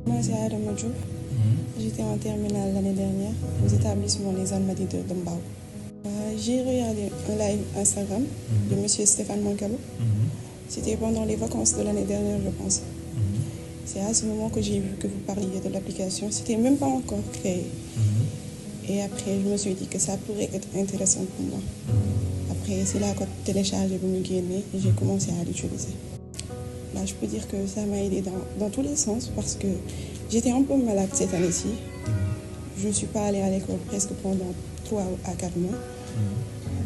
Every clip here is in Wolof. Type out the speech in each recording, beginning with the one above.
Commencé à Adama Diouf. J'étais en terminale l'année dernière aux établissements Les Almadies de Mbao. J'ai regardé un live Instagram de monsieur Stéphane Mankalo. C'était pendant les vacances de l'année dernière, je pense. C'est à ce moment que j'ai vu que vous parliez de l'application. C'était même pas encore créé. Et après, je me suis dit que ça pourrait être intéressant pour moi. Après, c'est là que j'ai téléchargé et j'ai commencé à l'utiliser. Là, je peux dire que ça m'a aidé dans tous les sens parce que j'étais un peu malade cette année-ci. Je ne suis pas allée à l'école presque pendant 3 à 4 mois.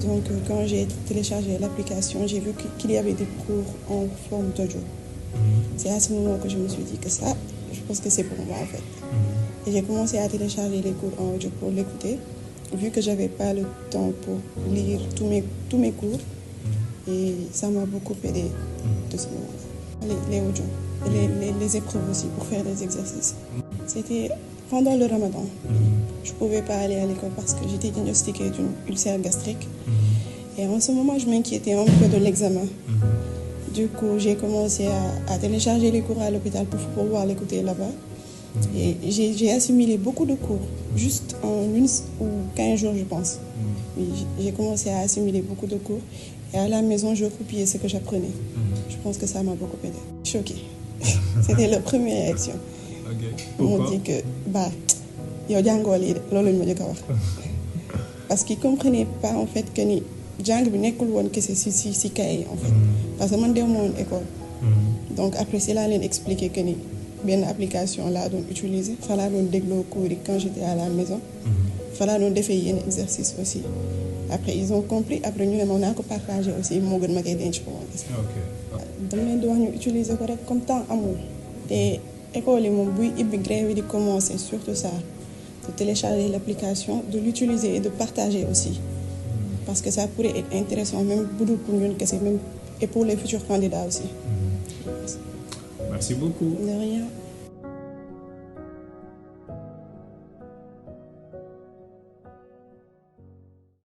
Donc, quand j'ai téléchargé l'application, j'ai vu qu'il y avait des cours en forme d'audio. C'est à ce moment que je me suis dit que ça, je pense que c'est pour moi en fait. Et j'ai commencé à télécharger les cours en audio pour l'écouter, vu que je n'avais pas le temps pour lire tous mes cours. Et ça m'a beaucoup aidé de ce moment-là. Les audios, les épreuves aussi pour faire des exercices. C'était pendant le ramadan. Je ne pouvais pas aller à l'école parce que j'étais diagnostiquée d'une ulcère gastrique. Et en ce moment, je m'inquiétais un peu de l'examen. Du coup, j'ai commencé à télécharger les cours à l'hôpital pour pouvoir l'écouter là-bas. Et j'ai assimilé beaucoup de cours, juste en 1 ou 15 jours, je pense. J'ai commencé à assimiler beaucoup de cours. Et à la maison, je copiais ce que j'apprenais. Je pense que ça m'a beaucoup aidé. Choquée. C'était la première réaction. Ils m'ont dit que, parce qu'ils ne comprenaient pas en fait que ni jàng bi nekkul woon kese si kay en fait. Parce que man demoon woon école. Donc après c'est là leen expliquer que ni benn application laa doon utiliser. Fa laa doon dégloo cours yi quand j'étais à la maison. Fa laa doon defee yenn exercice aussi. Après ils ont compris après ñu ne ma naa ko partagé aussi moo gën ma koy denc ko woon. Dama leen di wax ñu utiliser ko rek comme temps amul. te école yi moom buy ibbi grève yi di commencer surtout ça. De télécharger l'application, de l'utiliser et de partager aussi. Parce que ça pourrait être intéressant, même pour nous, et pour les futurs candidats aussi. Merci beaucoup. De rien.